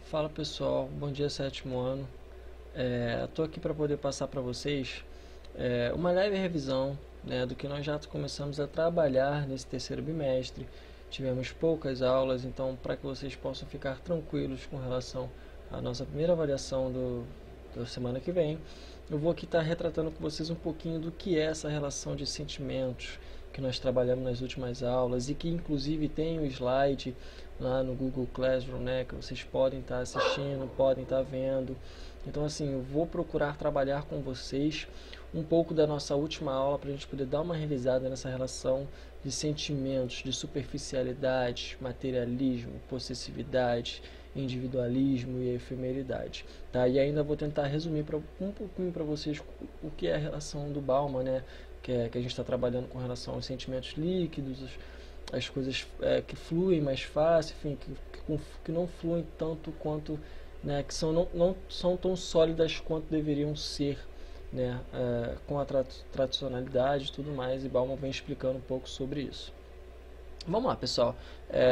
Fala pessoal, bom dia, sétimo ano. Estou aqui para poder passar para vocês uma leve revisão, né, do que nós já começamos a trabalhar nesse terceiro bimestre. Tivemos poucas aulas, então para que vocês possam ficar tranquilos com relação à nossa primeira avaliação da semana que vem, eu vou aqui estar retratando com vocês um pouquinho do que é essa relação de sentimentos que nós trabalhamos nas últimas aulas e que inclusive tem o slide lá no Google Classroom, né, que vocês podem estar assistindo, podem estar vendo. Então assim, eu vou procurar trabalhar com vocês um pouco da nossa última aula para a gente poder dar uma revisada nessa relação de sentimentos, de superficialidade, materialismo, possessividade, individualismo e efemeridade, tá? E ainda vou tentar resumir um pouquinho para vocês o que é a relação do Bauman, né? Que a gente está trabalhando com relação aos sentimentos líquidos, as coisas que fluem mais fácil, enfim, que não fluem tanto quanto, né? Que não são tão sólidas quanto deveriam ser, né? Com a tradicionalidade e tudo mais, e Bauman vem explicando um pouco sobre isso. Vamos lá, pessoal.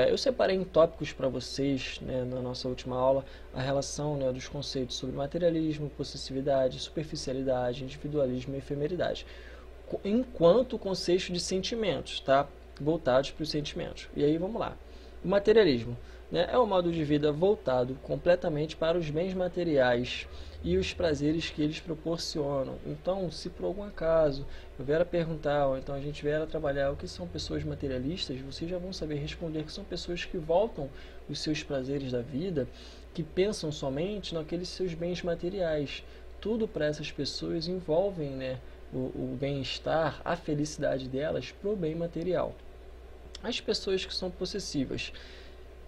Eu separei em tópicos para vocês, né, na nossa última aula, a relação, né, dos conceitos sobre materialismo, possessividade, superficialidade, individualismo e efemeridade, enquanto conceito de sentimentos, tá? Voltados para os sentimentos. E aí, vamos lá. O materialismo, né, é um modo de vida voltado completamente para os bens materiais e os prazeres que eles proporcionam. Então, se por algum acaso eu vier a perguntar, ou então a gente vier a trabalhar o que são pessoas materialistas, vocês já vão saber responder que são pessoas que voltam os seus prazeres da vida, que pensam somente naqueles seus bens materiais. Tudo para essas pessoas envolvem, né, o bem-estar, a felicidade delas para o bem material. As pessoas que são possessivas,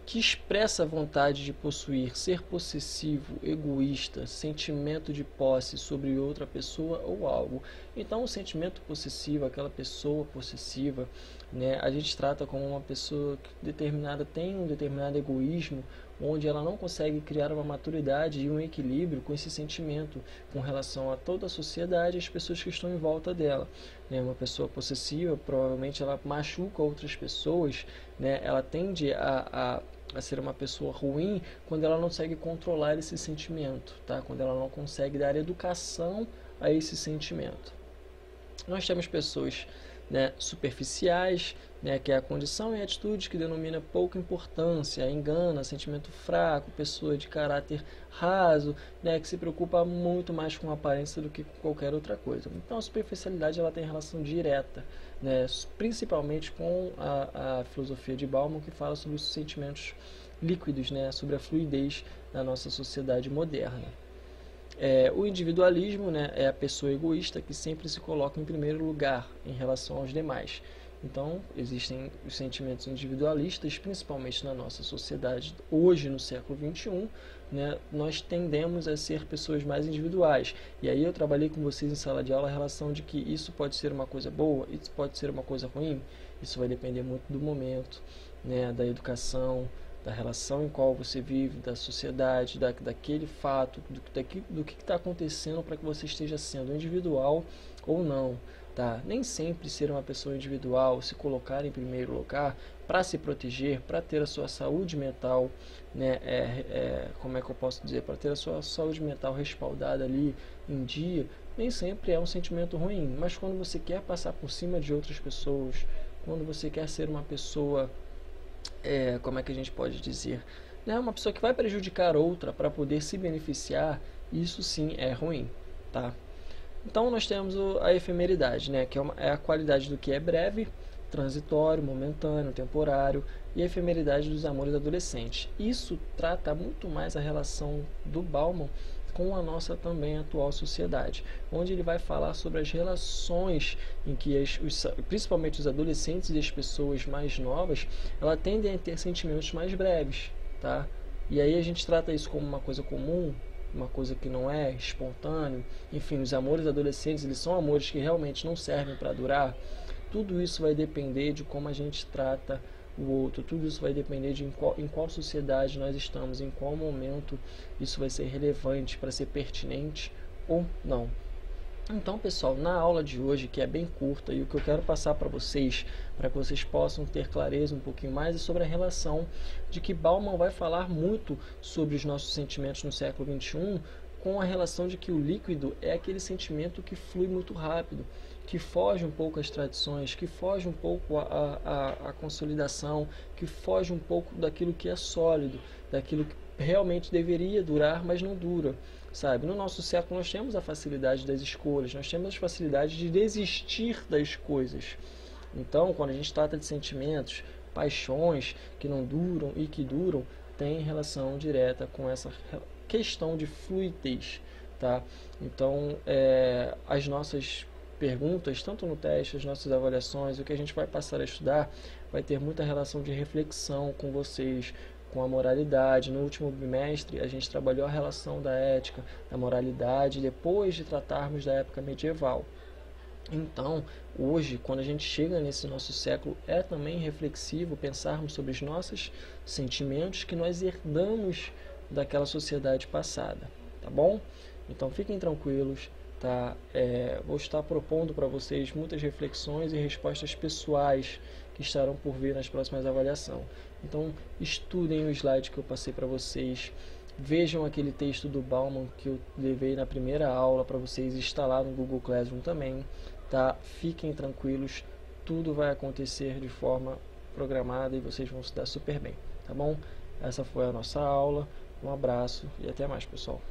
que expressa a vontade de possuir, ser possessivo, egoísta, sentimento de posse sobre outra pessoa ou algo. Então, o sentimento possessivo, aquela pessoa possessiva, né, a gente trata como uma pessoa que tem um determinado egoísmo, onde ela não consegue criar uma maturidade e um equilíbrio com esse sentimento com relação a toda a sociedade e as pessoas que estão em volta dela. Né, uma pessoa possessiva, provavelmente ela machuca outras pessoas, né, ela tende a ser uma pessoa ruim quando ela não consegue controlar esse sentimento, tá? Quando ela não consegue dar educação a esse sentimento. Nós temos pessoas, né, superficiais, né, que é a condição e atitude que denomina pouca importância, engana, sentimento fraco, pessoa de caráter raso, né, que se preocupa muito mais com a aparência do que com qualquer outra coisa. Então a superficialidade ela tem relação direta, né, principalmente com a filosofia de Bauman, que fala sobre os sentimentos líquidos, né, sobre a fluidez da nossa sociedade moderna. O individualismo, né, é a pessoa egoísta que sempre se coloca em primeiro lugar em relação aos demais. Então, existem os sentimentos individualistas, principalmente na nossa sociedade, hoje no século XXI, né, nós tendemos a ser pessoas mais individuais. E aí eu trabalhei com vocês em sala de aula a relação de que isso pode ser uma coisa boa, isso pode ser uma coisa ruim. Isso vai depender muito do momento, né, da educação, da relação em qual você vive, da sociedade, daquele fato, do que está acontecendo para que você esteja sendo individual ou não. Tá? Nem sempre ser uma pessoa individual, se colocar em primeiro lugar para se proteger, para ter a sua saúde mental, né, como é que eu posso dizer, para ter a sua saúde mental respaldada ali em dia, nem sempre é um sentimento ruim. Mas quando você quer passar por cima de outras pessoas, quando você quer ser uma pessoa, como é que a gente pode dizer, né, uma pessoa que vai prejudicar outra para poder se beneficiar, isso sim é ruim, tá? Então nós temos a efemeridade, né, que é a qualidade do que é breve, transitório, momentâneo, temporário, e a efemeridade dos amores adolescentes. Isso trata muito mais a relação do Bauman com a nossa também atual sociedade, onde ele vai falar sobre as relações em que principalmente os adolescentes e as pessoas mais novas, elas tendem a ter sentimentos mais breves, tá? E aí a gente trata isso como uma coisa comum, uma coisa que não é espontâneo. Enfim, os amores adolescentes, eles são amores que realmente não servem para durar. Tudo isso vai depender de como a gente trata o outro, tudo isso vai depender de em qual sociedade nós estamos, em qual momento isso vai ser relevante para ser pertinente ou não. Então, pessoal, na aula de hoje, que é bem curta, e o que eu quero passar para vocês possam ter clareza um pouquinho mais, é sobre a relação de que Bauman vai falar muito sobre os nossos sentimentos no século XXI, com a relação de que o líquido é aquele sentimento que flui muito rápido, que foge um pouco às tradições, que foge um pouco à consolidação, que foge um pouco daquilo que é sólido, daquilo que realmente deveria durar, mas não dura. Sabe, no nosso século nós temos a facilidade das escolhas, nós temos a facilidade de desistir das coisas. Então, quando a gente trata de sentimentos, paixões que não duram e que duram, tem relação direta com essa questão de fluidez, tá? Então, as nossas perguntas, tanto no teste, as nossas avaliações, o que a gente vai passar a estudar, vai ter muita relação de reflexão com vocês, com a moralidade. No último bimestre, a gente trabalhou a relação da ética, da moralidade, depois de tratarmos da época medieval. Então, hoje, quando a gente chega nesse nosso século, é também reflexivo pensarmos sobre os nossos sentimentos que nós herdamos daquela sociedade passada, tá bom? Então, fiquem tranquilos, tá? Vou estar propondo para vocês muitas reflexões e respostas pessoais que estarão por vir nas próximas avaliações. Então, estudem o slide que eu passei para vocês, vejam aquele texto do Bauman que eu levei na primeira aula para vocês instalar no Google Classroom também, tá? Fiquem tranquilos, tudo vai acontecer de forma programada e vocês vão se dar super bem, tá bom? Essa foi a nossa aula, um abraço e até mais, pessoal.